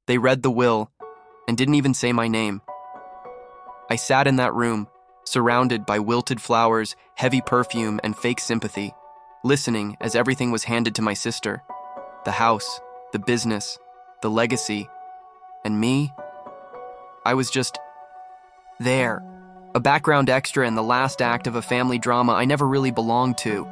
They read the will and didn't even say my name. I sat in that room, surrounded by wilted flowers, heavy perfume, and fake sympathy, listening as everything was handed to my sister. The house, the business, the legacy, and me? I was just there, a background extra in the last act of a family drama I never really belonged to.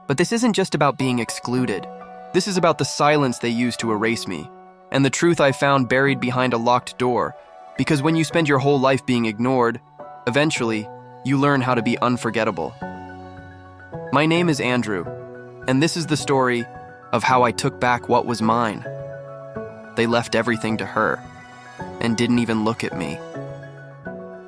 But this isn't just about being excluded. This is about the silence they used to erase me, and the truth I found buried behind a locked door. Because when you spend your whole life being ignored, eventually, you learn how to be unforgettable. My name is Andrew, and this is the story of how I took back what was mine. They left everything to her, and didn't even look at me.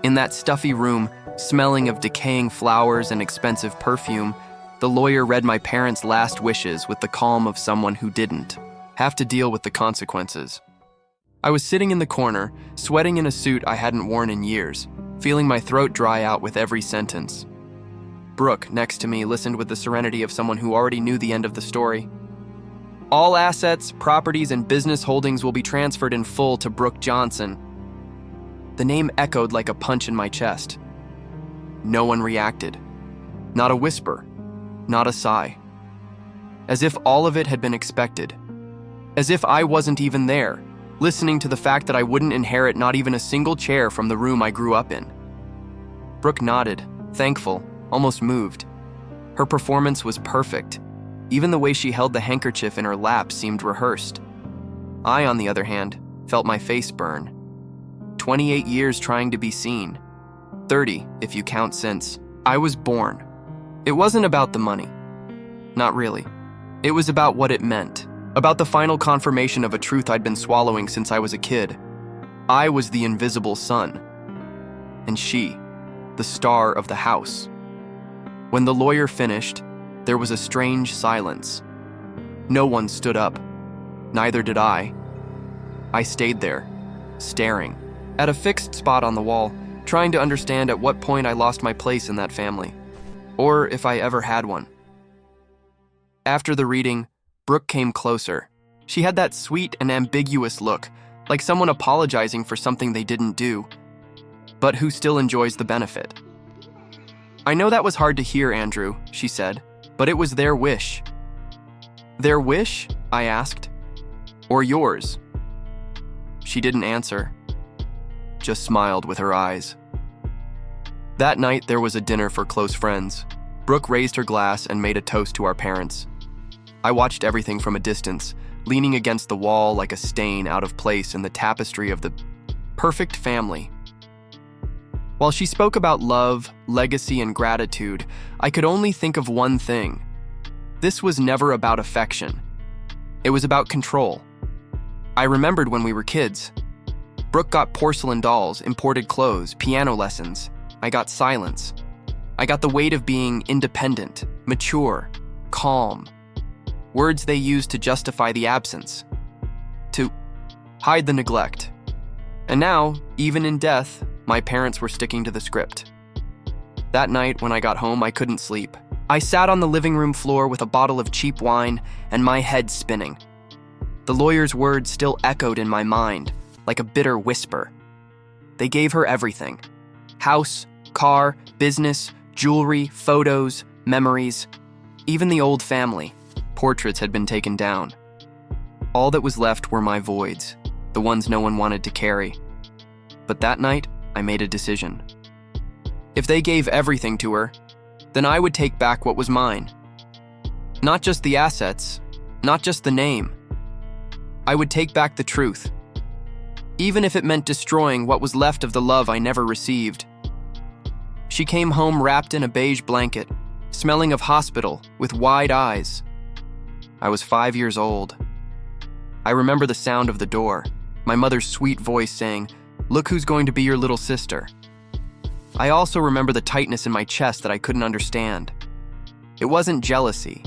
In that stuffy room, smelling of decaying flowers and expensive perfume, the lawyer read my parents' last wishes with the calm of someone who didn't have to deal with the consequences. I was sitting in the corner, sweating in a suit I hadn't worn in years, feeling my throat dry out with every sentence. Brooke, next to me, listened with the serenity of someone who already knew the end of the story. All assets, properties, and business holdings will be transferred in full to Brooke Johnson. The name echoed like a punch in my chest. No one reacted. Not a whisper. Not a sigh. As if all of it had been expected. As if I wasn't even there, listening to the fact that I wouldn't inherit not even a single chair from the room I grew up in. Brooke nodded, thankful, almost moved. Her performance was perfect. Even the way she held the handkerchief in her lap seemed rehearsed. I, on the other hand, felt my face burn. 28 years trying to be seen. 30, if you count since I was born. It wasn't about the money. Not really. It was about what it meant. About the final confirmation of a truth I'd been swallowing since I was a kid. I was the invisible son. And she, the star of the house. When the lawyer finished, there was a strange silence. No one stood up. Neither did I. I stayed there, staring, at a fixed spot on the wall, trying to understand at what point I lost my place in that family. Or if I ever had one. After the reading, Brooke came closer. She had that sweet and ambiguous look, like someone apologizing for something they didn't do, but who still enjoys the benefit. I know that was hard to hear, Andrew, she said, but it was their wish. Their wish? I asked. Or yours? She didn't answer, just smiled with her eyes. That night, there was a dinner for close friends. Brooke raised her glass and made a toast to our parents. I watched everything from a distance, leaning against the wall like a stain out of place in the tapestry of the perfect family. While she spoke about love, legacy, and gratitude, I could only think of one thing. This was never about affection. It was about control. I remembered when we were kids. Brooke got porcelain dolls, imported clothes, piano lessons. I got silence. I got the weight of being independent, mature, calm. Words they used to justify the absence, to hide the neglect. And now, even in death, my parents were sticking to the script. That night, when I got home, I couldn't sleep. I sat on the living room floor with a bottle of cheap wine and my head spinning. The lawyer's words still echoed in my mind, like a bitter whisper. They gave her everything. House, car, business, jewelry, photos, memories. Even the old family. Portraits had been taken down. All that was left were my voids, the ones no one wanted to carry. But that night, I made a decision. If they gave everything to her, then I would take back what was mine. Not just the assets, not just the name. I would take back the truth, even if it meant destroying what was left of the love I never received. She came home wrapped in a beige blanket, smelling of hospital, with wide eyes. I was 5 years old. I remember the sound of the door, my mother's sweet voice saying, "Look who's going to be your little sister." I also remember the tightness in my chest that I couldn't understand. It wasn't jealousy.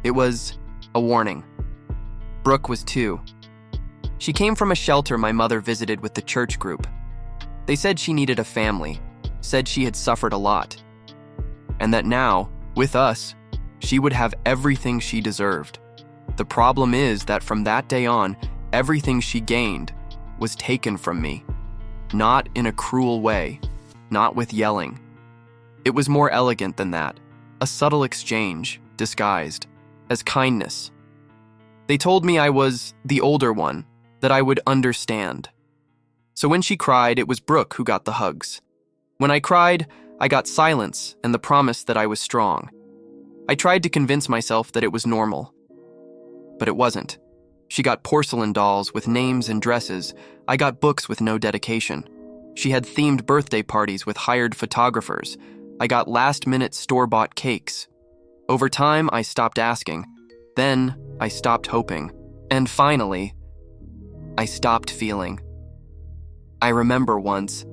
It was a warning. Brooke was 2. She came from a shelter my mother visited with the church group. They said she needed a family, said she had suffered a lot, and that now, with us, she would have everything she deserved. The problem is that from that day on, everything she gained was taken from me. Not in a cruel way, not with yelling. It was more elegant than that, a subtle exchange, disguised as kindness. They told me I was the older one, that I would understand. So when she cried, it was Brooke who got the hugs. When I cried, I got silence and the promise that I was strong. I tried to convince myself that it was normal. But it wasn't. She got porcelain dolls with names and dresses. I got books with no dedication. She had themed birthday parties with hired photographers. I got last-minute store-bought cakes. Over time, I stopped asking. Then, I stopped hoping. And finally, I stopped feeling. I remember once,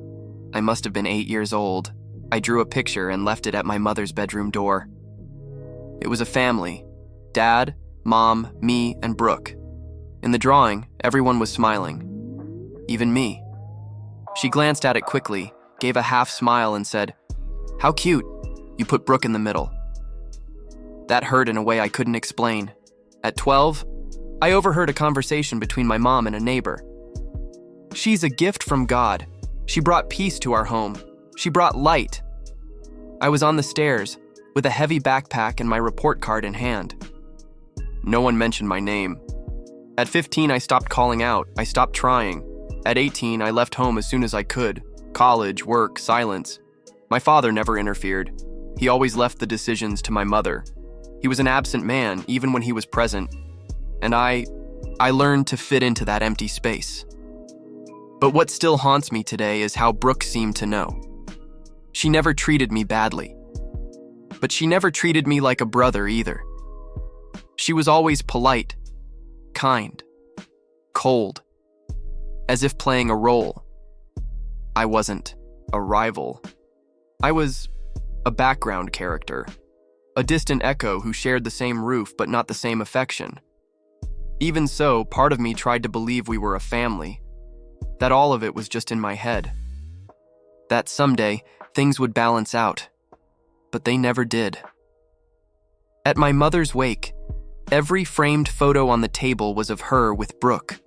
I must have been 8 years old, I drew a picture and left it at my mother's bedroom door. It was a family. Dad, Mom, me, and Brooke. In the drawing, everyone was smiling. Even me. She glanced at it quickly, gave a half smile and said, "How cute, you put Brooke in the middle." That hurt in a way I couldn't explain. At 12, I overheard a conversation between my mom and a neighbor. "She's a gift from God. She brought peace to our home. She brought light." I was on the stairs, with a heavy backpack and my report card in hand. No one mentioned my name. At 15, I stopped calling out. I stopped trying. At 18, I left home as soon as I could. College, work, silence. My father never interfered. He always left the decisions to my mother. He was an absent man, even when he was present. And I learned to fit into that empty space. But what still haunts me today is how Brooke seemed to know. She never treated me badly. But she never treated me like a brother either. She was always polite, kind, cold, as if playing a role. I wasn't a rival. I was a background character, a distant echo who shared the same roof but not the same affection. Even so, part of me tried to believe we were a family, that all of it was just in my head, that someday things would balance out, but they never did. At my mother's wake, every framed photo on the table was of her with Brooke.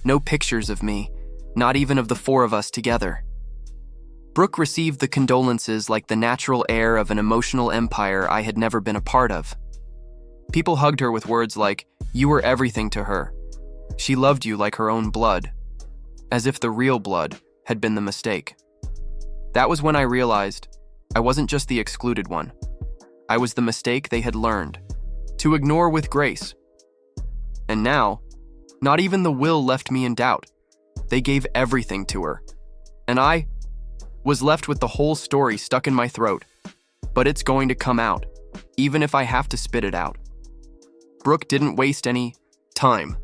No pictures of me, not even of the four of us together. Brooke received the condolences like the natural heir of an emotional empire I had never been a part of. People hugged her with words like, "You were everything to her. She loved you like her own blood," as if the real blood had been the mistake. That was when I realized I wasn't just the excluded one. I was the mistake they had learned to ignore with grace. And now, not even the will left me in doubt. They gave everything to her. And I was left with the whole story stuck in my throat. But it's going to come out, even if I have to spit it out. Brooke didn't waste any time.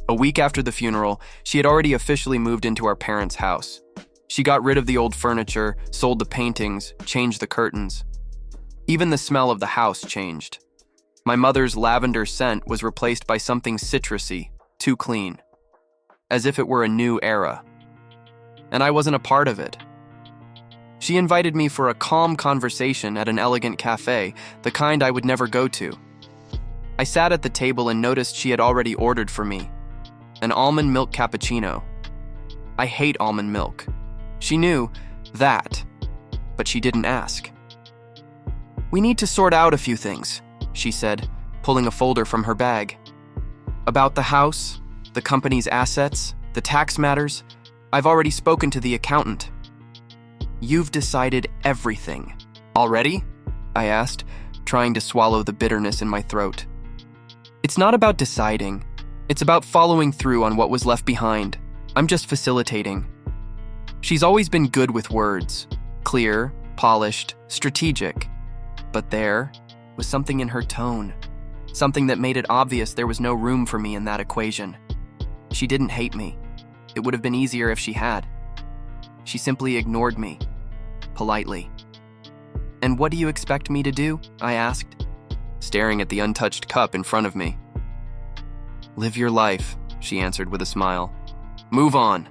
A week after the funeral, she had already officially moved into our parents' house. She got rid of the old furniture, sold the paintings, changed the curtains. Even the smell of the house changed. My mother's lavender scent was replaced by something citrusy, too clean, as if it were a new era. And I wasn't a part of it. She invited me for a calm conversation at an elegant cafe, the kind I would never go to. I sat at the table and noticed she had already ordered for me an almond milk cappuccino. I hate almond milk. She knew that, but she didn't ask. "We need to sort out a few things," she said, pulling a folder from her bag. "About the house, the company's assets, the tax matters. I've already spoken to the accountant." "You've decided everything." "Already?" I asked, trying to swallow the bitterness in my throat. "It's not about deciding. It's about following through on what was left behind. I'm just facilitating." She's always been good with words, clear, polished, strategic. But there was something in her tone, something that made it obvious there was no room for me in that equation. She didn't hate me. It would have been easier if she had. She simply ignored me, politely. "And what do you expect me to do?" I asked, staring at the untouched cup in front of me. "Live your life," she answered with a smile. "Move on."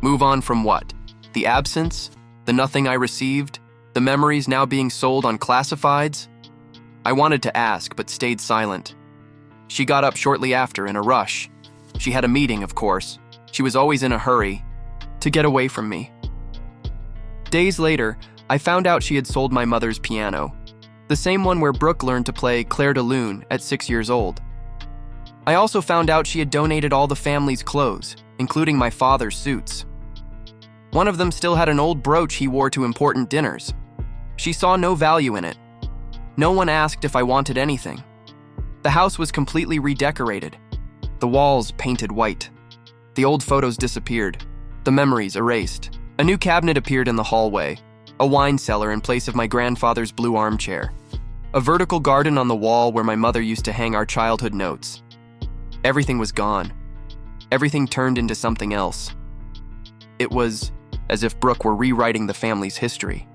Move on from what? The absence? The nothing I received? The memories now being sold on classifieds? I wanted to ask, but stayed silent. She got up shortly after in a rush. She had a meeting, of course. She was always in a hurry to get away from me. Days later, I found out she had sold my mother's piano, the same one where Brooke learned to play Clair de Lune at 6 years old. I also found out she had donated all the family's clothes, including my father's suits. One of them still had an old brooch he wore to important dinners. She saw no value in it. No one asked if I wanted anything. The house was completely redecorated. The walls painted white. The old photos disappeared. The memories erased. A new cabinet appeared in the hallway, a wine cellar in place of my grandfather's blue armchair, a vertical garden on the wall where my mother used to hang our childhood notes. Everything was gone. Everything turned into something else. It was as if Brooke were rewriting the family's history.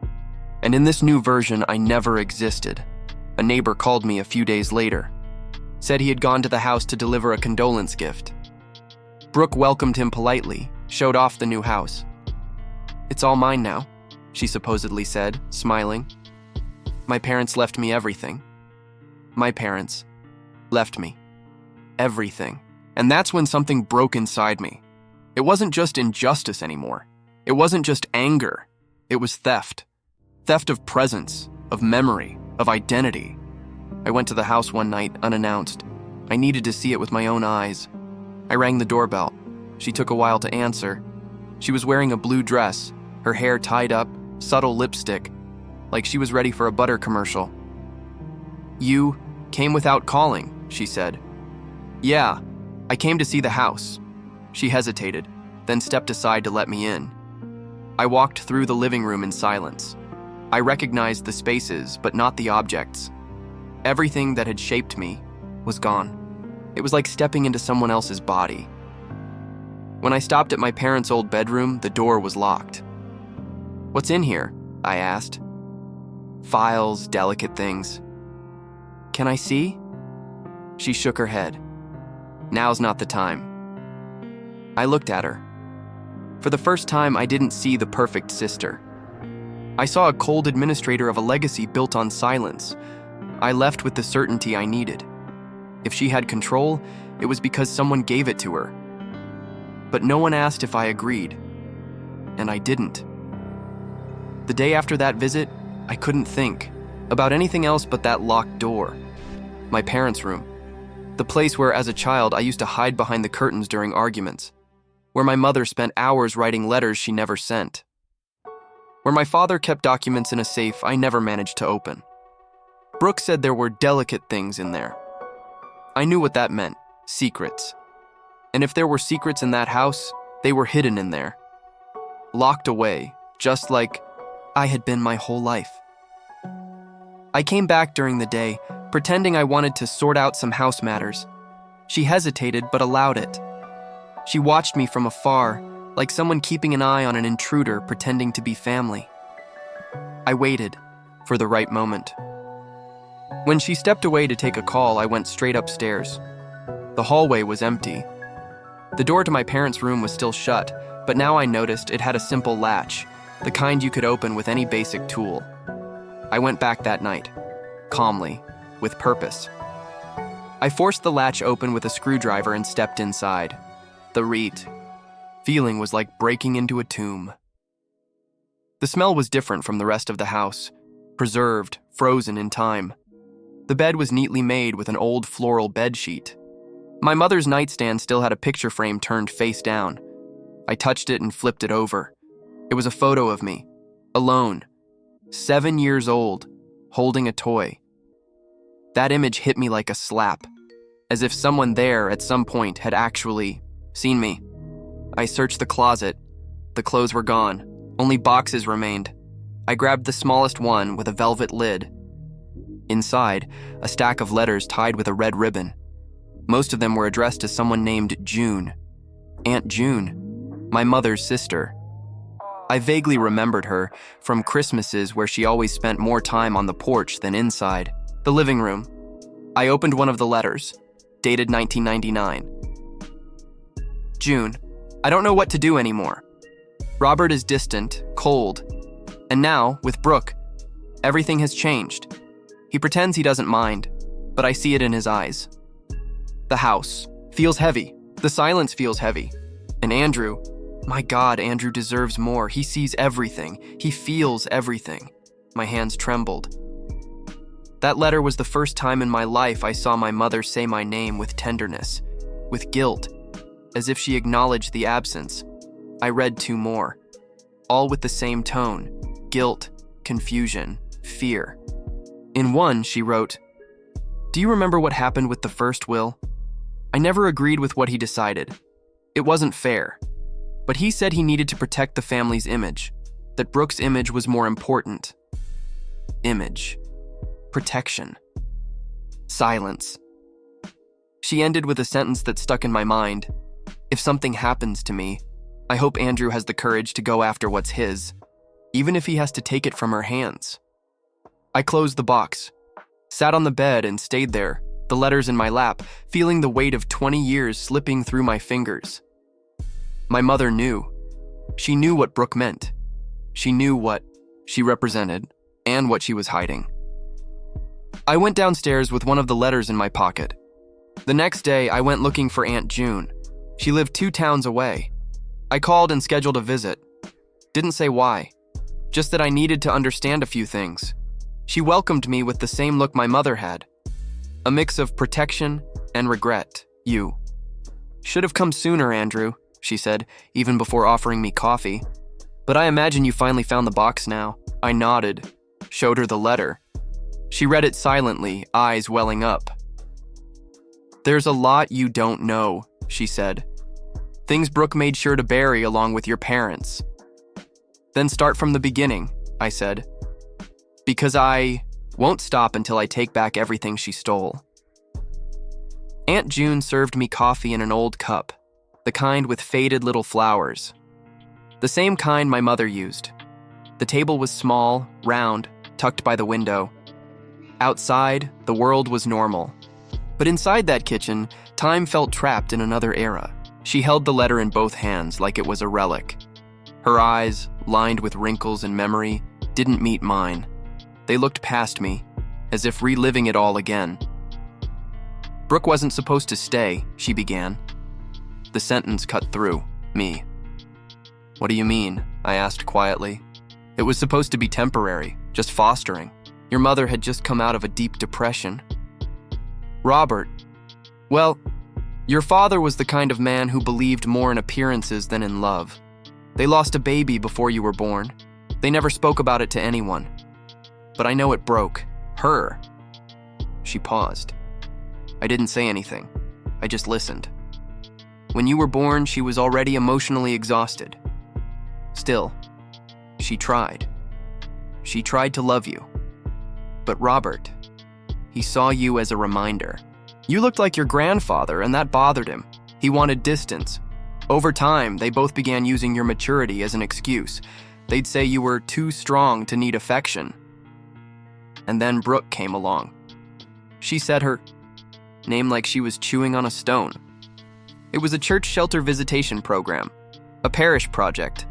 And in this new version, I never existed. A neighbor called me a few days later, said he had gone to the house to deliver a condolence gift. Brooke welcomed him politely, showed off the new house. "It's all mine now," she supposedly said, smiling. "My parents left me everything. My parents left me everything." And that's when something broke inside me. It wasn't just injustice anymore. It wasn't just anger. It was theft. Theft of presence, of memory, of identity. I went to the house one night, unannounced. I needed to see it with my own eyes. I rang the doorbell. She took a while to answer. She was wearing a blue dress, her hair tied up, subtle lipstick, like she was ready for a butter commercial. "You came without calling," she said. "Yeah, I came to see the house." She hesitated, then stepped aside to let me in. I walked through the living room in silence. I recognized the spaces, but not the objects. Everything that had shaped me was gone. It was like stepping into someone else's body. When I stopped at my parents' old bedroom, the door was locked. "What's in here?" I asked. "Files, delicate things." "Can I see?" She shook her head. "Now's not the time." I looked at her. For the first time, I didn't see the perfect sister. I saw a cold administrator of a legacy built on silence. I left with the certainty I needed. If she had control, it was because someone gave it to her. But no one asked if I agreed, and I didn't. The day after that visit, I couldn't think about anything else but that locked door. My parents' room. The place where, as a child, I used to hide behind the curtains during arguments. Where my mother spent hours writing letters she never sent. Where my father kept documents in a safe I never managed to open. Brooke said there were delicate things in there. I knew what that meant, secrets. And if there were secrets in that house, they were hidden in there. Locked away, just like I had been my whole life. I came back during the day, pretending I wanted to sort out some house matters. She hesitated but allowed it. She watched me from afar, like someone keeping an eye on an intruder pretending to be family. I waited for the right moment. When she stepped away to take a call, I went straight upstairs. The hallway was empty. The door to my parents' room was still shut, but now I noticed it had a simple latch, the kind you could open with any basic tool. I went back that night, calmly, with purpose. I forced the latch open with a screwdriver and stepped inside. The feeling was like breaking into a tomb. The smell was different from the rest of the house, preserved, frozen in time. The bed was neatly made with an old floral bed sheet. My mother's nightstand still had a picture frame turned face down. I touched it and flipped it over. It was a photo of me, alone, 7 years old, holding a toy. That image hit me like a slap, as if someone there at some point had actually seen me. I searched the closet. The clothes were gone. Only boxes remained. I grabbed the smallest one with a velvet lid. Inside, a stack of letters tied with a red ribbon. Most of them were addressed to someone named June. Aunt June, my mother's sister. I vaguely remembered her from Christmases where she always spent more time on the porch than inside. The living room. I opened one of the letters, dated 1999. June, I don't know what to do anymore. Robert is distant, cold, and now, with Brooke, everything has changed. He pretends he doesn't mind, but I see it in his eyes. The house feels heavy. The silence feels heavy. And Andrew, my God, Andrew deserves more. He sees everything. He feels everything. My hands trembled. That letter was the first time in my life I saw my mother say my name with tenderness, with guilt, as if she acknowledged the absence. I read 2 more, all with the same tone: guilt, confusion, fear. In one, she wrote, "Do you remember what happened with the first will? I never agreed with what he decided. It wasn't fair. But he said he needed to protect the family's image, that Brooke's image was more important." Image. Protection. Silence. She ended with a sentence that stuck in my mind. "If something happens to me, I hope Andrew has the courage to go after what's his, even if he has to take it from her hands." I closed the box, sat on the bed and stayed there, the letters in my lap, feeling the weight of 20 years slipping through my fingers. My mother knew. She knew what Brooke meant. She knew what she represented and what she was hiding. I went downstairs with one of the letters in my pocket. The next day, I went looking for Aunt June. She lived 2 towns away. I called and scheduled a visit. Didn't say why, just that I needed to understand a few things. She welcomed me with the same look my mother had, a mix of protection and regret. "You should have come sooner, Andrew," she said, even before offering me coffee. "But I imagine you finally found the box now." I nodded, showed her the letter. She read it silently, eyes welling up. "There's a lot you don't know," she said. "Things Brooke made sure to bury along with your parents." "Then start from the beginning," I said. "Because I won't stop until I take back everything she stole." Aunt June served me coffee in an old cup, the kind with faded little flowers. The same kind my mother used. The table was small, round, tucked by the window. Outside, the world was normal. But inside that kitchen, time felt trapped in another era. She held the letter in both hands like it was a relic. Her eyes, lined with wrinkles and memory, didn't meet mine. They looked past me, as if reliving it all again. "Brooke wasn't supposed to stay," she began. The sentence cut through me. "What do you mean?" I asked quietly. "It was supposed to be temporary, just fostering. Your mother had just come out of a deep depression." "Robert, well, your father was the kind of man who believed more in appearances than in love. They lost a baby before you were born. They never spoke about it to anyone. But I know it broke her." She paused. I didn't say anything. I just listened. "When you were born, she was already emotionally exhausted. Still, she tried. She tried to love you. But Robert, he saw you as a reminder. You looked like your grandfather, and that bothered him. He wanted distance. Over time, they both began using your maturity as an excuse. They'd say you were too strong to need affection. And then Brooke came along. She said her name like she was chewing on a stone. It was a church shelter visitation program, a parish project.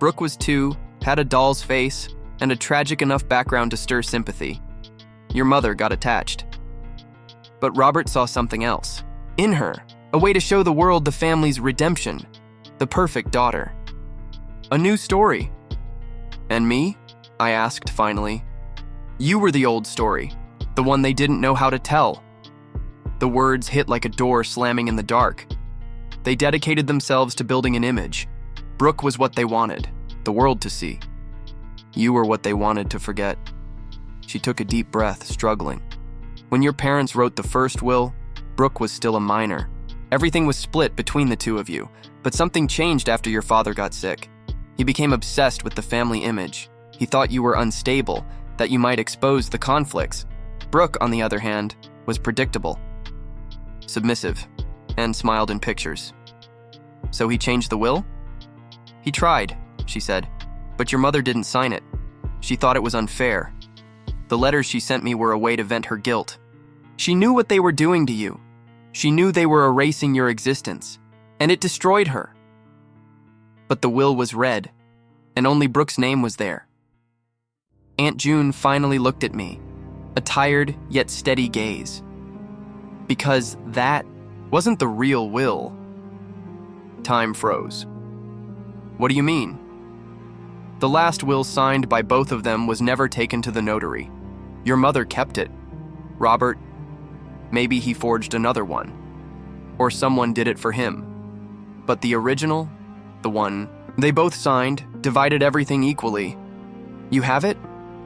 Brooke was 2, had a doll's face, and a tragic enough background to stir sympathy. Your mother got attached. But Robert saw something else. In her, a way to show the world the family's redemption, the perfect daughter. A new story. "And me?" I asked finally. "You were the old story, the one they didn't know how to tell." The words hit like a door slamming in the dark. They dedicated themselves to building an image. Brooke was what they wanted, the world to see. You were what they wanted to forget. She took a deep breath, struggling. When your parents wrote the first will, Brooke was still a minor. Everything was split between the 2 of you, but something changed after your father got sick. He became obsessed with the family image. He thought you were unstable, that you might expose the conflicts. Brooke, on the other hand, was predictable, submissive, and smiled in pictures. "So he changed the will?" "He tried," she said, "but your mother didn't sign it. She thought it was unfair. The letters she sent me were a way to vent her guilt. She knew what they were doing to you. She knew they were erasing your existence, and it destroyed her. But the will was read, and only Brooke's name was there." Aunt June finally looked at me, a tired yet steady gaze. "Because that wasn't the real will. Time froze. What do you mean? The last will signed by both of them was never taken to the notary. Your mother kept it. Robert, maybe he forged another one. Or someone did it for him. But the original, the one they both signed, divided everything equally. You have it?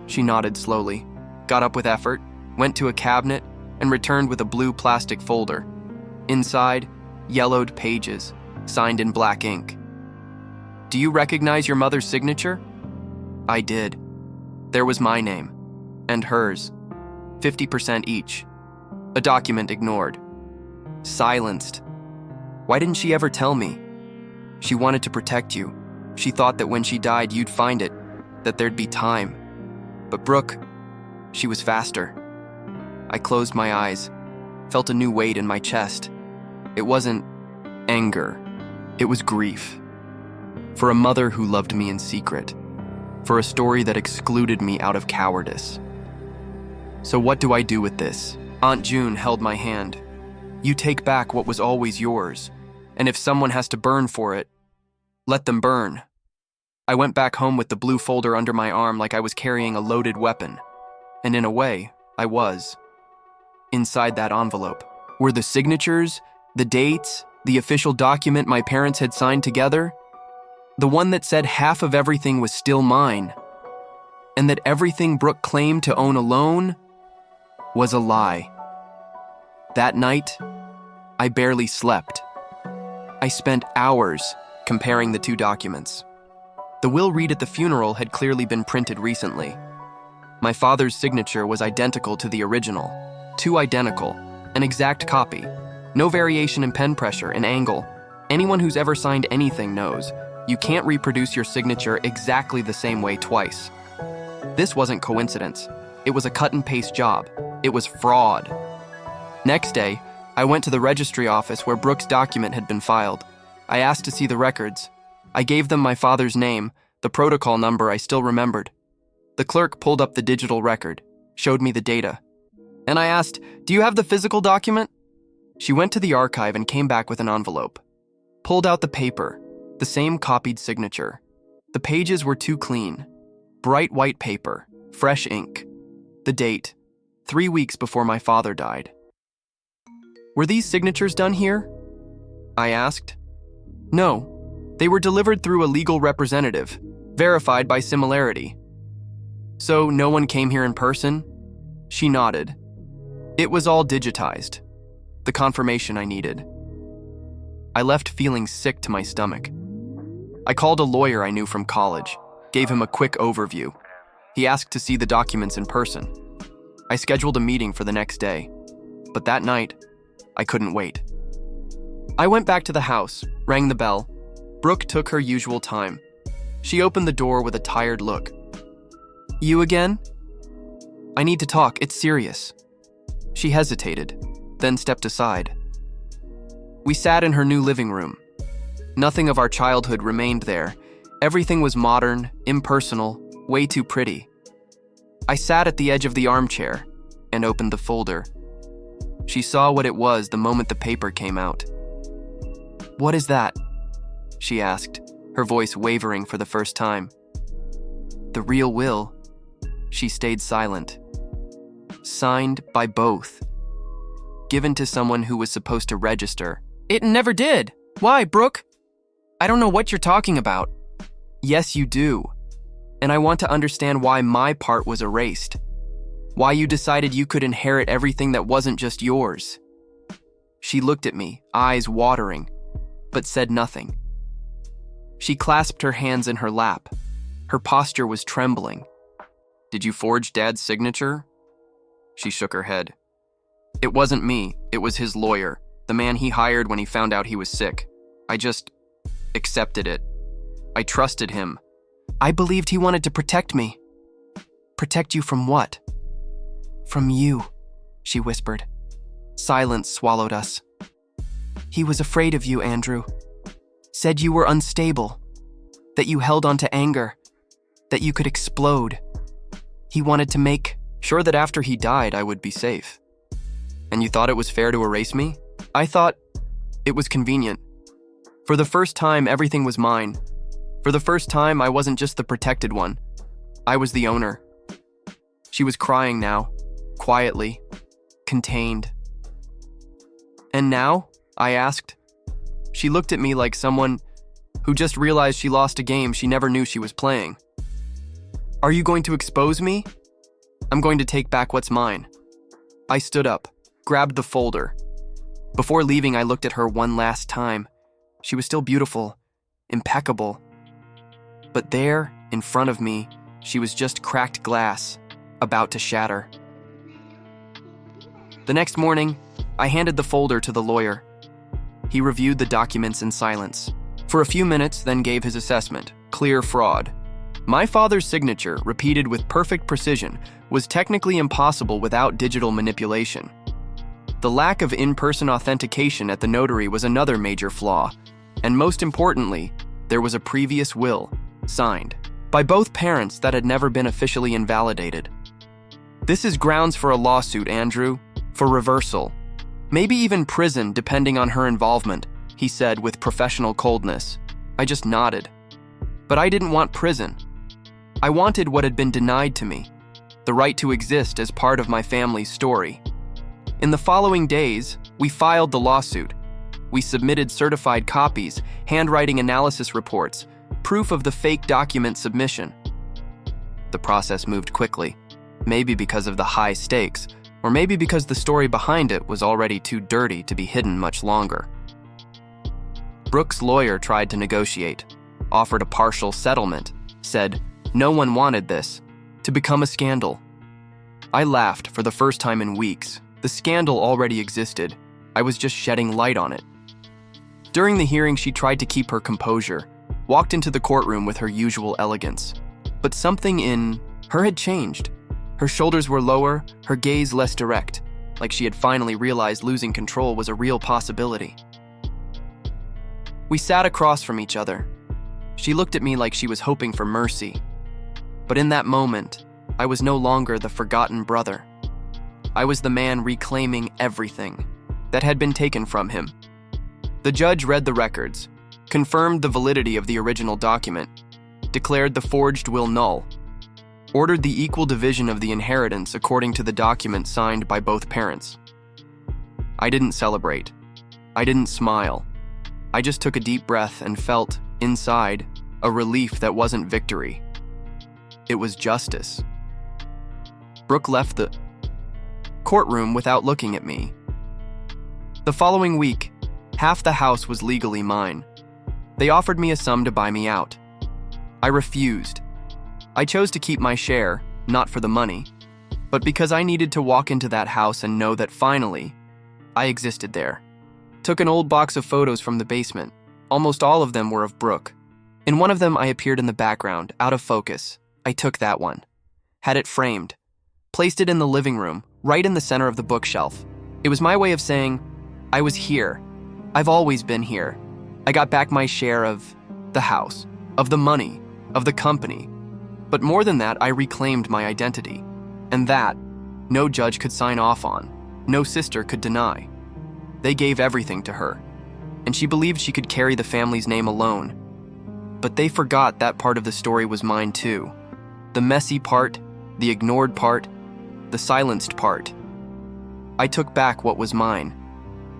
She nodded slowly, got up with effort, went to a cabinet, and returned with a blue plastic folder. Inside, yellowed pages, signed in black ink. Do you recognize your mother's signature? I did. There was my name, and hers, 50% each. A document ignored. Silenced. Why didn't she ever tell me? She wanted to protect you. She thought that when she died, you'd find it, that there'd be time. But Brooke, she was faster. I closed my eyes, felt a new weight in my chest. It wasn't anger, it was grief. For a mother who loved me in secret. For a story that excluded me out of cowardice. So what do I do with this? Aunt June held my hand. You take back what was always yours, and if someone has to burn for it, let them burn. I went back home with the blue folder under my arm like I was carrying a loaded weapon. And in a way, I was. Inside that envelope were the signatures, the dates, the official document my parents had signed together, the one that said half of everything was still mine, and that everything Brooke claimed to own alone was a lie. That night, I barely slept. I spent hours comparing the two documents. The will read at the funeral had clearly been printed recently. My father's signature was identical to the original. Two identical, an exact copy. No variation in pen pressure and angle. Anyone who's ever signed anything knows you can't reproduce your signature exactly the same way twice. This wasn't coincidence. It was a cut and paste job. It was fraud. Next day, I went to the registry office where Brooke's document had been filed. I asked to see the records. I gave them my father's name, the protocol number I still remembered. The clerk pulled up the digital record, showed me the data. And I asked, do you have the physical document? She went to the archive and came back with an envelope. Pulled out the paper, the same copied signature. The pages were too clean. Bright white paper, fresh ink. The date, 3 weeks before my father died. Were these signatures done here? I asked. No. They were delivered through a legal representative, verified by similarity. So no one came here in person? She nodded. It was all digitized. The confirmation I needed. I left feeling sick to my stomach. I called a lawyer I knew from college, gave him a quick overview. He asked to see the documents in person. I scheduled a meeting for the next day, but that night, I couldn't wait. I went back to the house, rang the bell. Brooke took her usual time. She opened the door with a tired look. You again? I need to talk, it's serious. She hesitated, then stepped aside. We sat in her new living room. Nothing of our childhood remained there. Everything was modern, impersonal, way too pretty. I sat at the edge of the armchair and opened the folder. She saw what it was the moment the paper came out. What is that? She asked, her voice wavering for the first time. The real will. She stayed silent. Signed by both. Given to someone who was supposed to register. It never did. Why, Brooke? I don't know what you're talking about. Yes, you do. And I want to understand why my part was erased. Why you decided you could inherit everything that wasn't just yours. She looked at me, eyes watering, but said nothing. She clasped her hands in her lap. Her posture was trembling. Did you forge Dad's signature? She shook her head. It wasn't me, it was his lawyer, the man he hired when he found out he was sick. I just accepted it. I trusted him. I believed he wanted to protect me. Protect you from what? From you, she whispered. Silence swallowed us. He was afraid of you, Andrew. Said you were unstable, that you held on to anger, that you could explode. He wanted to make sure that after he died, I would be safe. And you thought it was fair to erase me? I thought it was convenient. For the first time, everything was mine. For the first time, I wasn't just the protected one. I was the owner. She was crying now, quietly, contained. "And now?" I asked. She looked at me like someone who just realized she lost a game she never knew she was playing. "Are you going to expose me?" "I'm going to take back what's mine." I stood up, grabbed the folder. Before leaving, I looked at her one last time. She was still beautiful, impeccable. But there, in front of me, she was just cracked glass, about to shatter. The next morning, I handed the folder to the lawyer. He reviewed the documents in silence. For a few minutes, then gave his assessment. Clear fraud. My father's signature, repeated with perfect precision, was technically impossible without digital manipulation. The lack of in-person authentication at the notary was another major flaw. And most importantly, there was a previous will, signed by both parents, that had never been officially invalidated. "This is grounds for a lawsuit, Andrew, for reversal. Maybe even prison, depending on her involvement," he said with professional coldness. I just nodded. But I didn't want prison. I wanted what had been denied to me, the right to exist as part of my family's story. In the following days, we filed the lawsuit. We submitted certified copies, handwriting analysis reports, proof of the fake document submission. The process moved quickly, maybe because of the high stakes, or maybe because the story behind it was already too dirty to be hidden much longer. Brooke's lawyer tried to negotiate, offered a partial settlement, said no one wanted this, to become a scandal. I laughed for the first time in weeks. The scandal already existed. I was just shedding light on it. During the hearing, she tried to keep her composure, walked into the courtroom with her usual elegance. But something in her had changed. Her shoulders were lower, her gaze less direct, like she had finally realized losing control was a real possibility. We sat across from each other. She looked at me like she was hoping for mercy. But in that moment, I was no longer the forgotten brother. I was the man reclaiming everything that had been taken from him. The judge read the records, confirmed the validity of the original document, declared the forged will null, ordered the equal division of the inheritance according to the document signed by both parents. I didn't celebrate. I didn't smile. I just took a deep breath and felt, inside, a relief that wasn't victory. It was justice. Brooke left the courtroom without looking at me. The following week, half the house was legally mine. They offered me a sum to buy me out. I refused. I chose to keep my share, not for the money, but because I needed to walk into that house and know that finally, I existed there. Took an old box of photos from the basement. Almost all of them were of Brooke. In one of them, I appeared in the background, out of focus. I took that one. Had it framed. Placed it in the living room, right in the center of the bookshelf. It was my way of saying, I was here. I've always been here. I got back my share of the house, of the money, of the company. But more than that, I reclaimed my identity. And that, no judge could sign off on. No sister could deny. They gave everything to her, and she believed she could carry the family's name alone. But they forgot that part of the story was mine too. The messy part, the ignored part, the silenced part. I took back what was mine.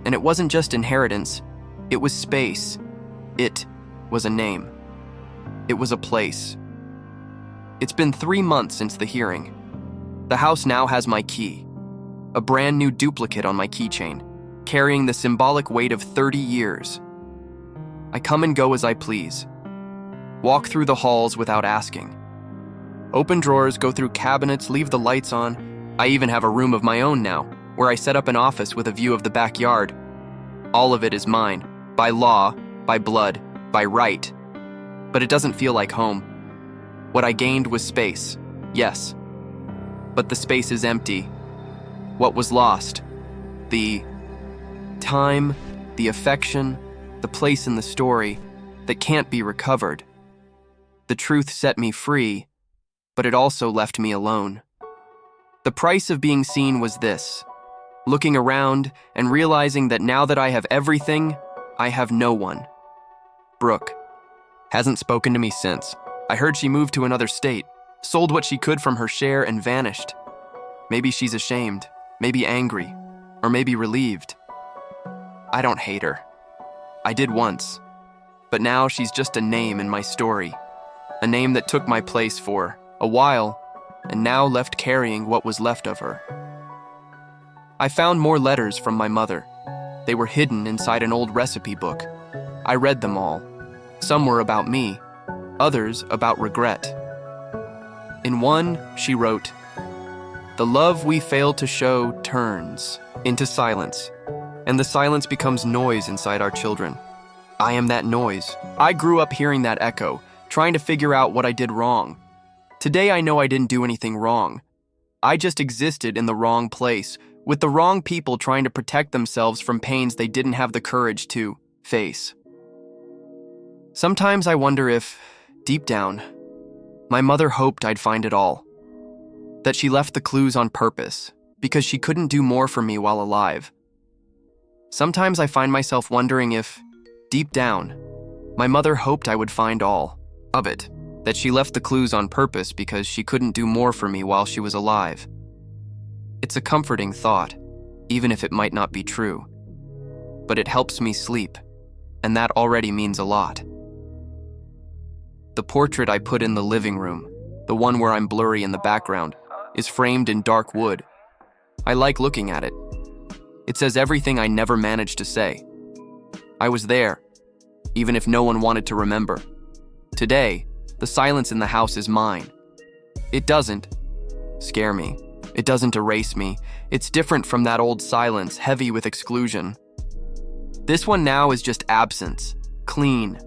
And it wasn't just inheritance, it was space. It was a name. It was a place. It's been 3 months since the hearing. The house now has my key, a brand new duplicate on my keychain, carrying the symbolic weight of 30 years. I come and go as I please. Walk through the halls without asking. Open drawers, go through cabinets, leave the lights on. I even have a room of my own now, where I set up an office with a view of the backyard. All of it is mine, by law, by blood, by right. But it doesn't feel like home. What I gained was space, yes. But the space is empty. What was lost? The time, the affection, the place in the story that can't be recovered. The truth set me free, but it also left me alone. The price of being seen was this: looking around and realizing that now that I have everything, I have no one. Brooke. Hasn't spoken to me since. I heard she moved to another state, sold what she could from her share and vanished. Maybe she's ashamed, maybe angry, or maybe relieved. I don't hate her. I did once, but now she's just a name in my story. A name that took my place for a while, and now left carrying what was left of her. I found more letters from my mother. They were hidden inside an old recipe book. I read them all. Some were about me, others about regret. In one, she wrote, "The love we fail to show turns into silence, and the silence becomes noise inside our children. I am that noise. I grew up hearing that echo, trying to figure out what I did wrong. Today I know I didn't do anything wrong. I just existed in the wrong place, with the wrong people trying to protect themselves from pains they didn't have the courage to face. Sometimes I wonder if, deep down, my mother hoped I'd find it all. That she left the clues on purpose, because she couldn't do more for me while alive. Sometimes I find myself wondering if, deep down, my mother hoped I would find all of it. That she left the clues on purpose because she couldn't do more for me while she was alive. It's a comforting thought, even if it might not be true. But it helps me sleep, and that already means a lot. The portrait I put in the living room, the one where I'm blurry in the background, is framed in dark wood. I like looking at it. It says everything I never managed to say. I was there, even if no one wanted to remember. Today, the silence in the house is mine. It doesn't scare me. It doesn't erase me. It's different from that old silence, heavy with exclusion. This one now is just absence, clean,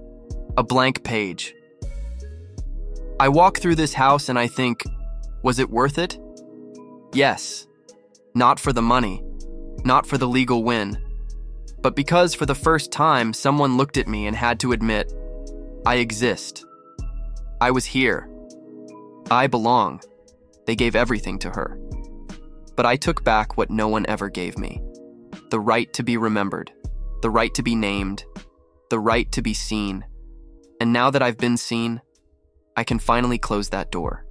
a blank page. I walk through this house and I think, was it worth it? Yes. Not for the money, not for the legal win, but because for the first time someone looked at me and had to admit, I exist. I was here. I belong. They gave everything to her. But I took back what no one ever gave me. The right to be remembered, the right to be named, the right to be seen. And now that I've been seen, I can finally close that door.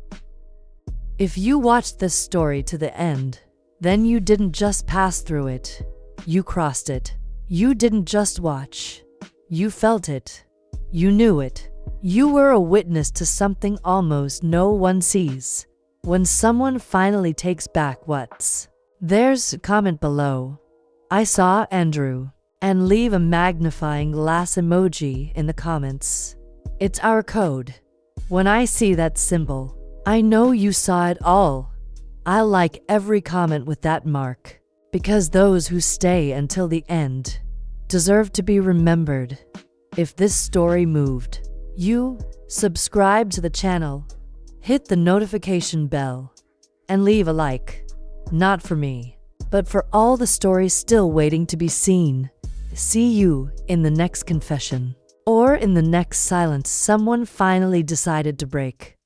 If you watched this story to the end, then you didn't just pass through it. You crossed it. You didn't just watch. You felt it. You knew it. You were a witness to something almost no one sees. When someone finally takes back what's theirs, comment below, "I saw Andrew," and leave a magnifying glass emoji in the comments. It's our code. When I see that symbol, I know you saw it all. I like every comment with that mark, because those who stay until the end deserve to be remembered. If this story moved you, subscribe to the channel, hit the notification bell, and leave a like. Not for me, but for all the stories still waiting to be seen. See you in the next confession, or in the next silence someone finally decided to break.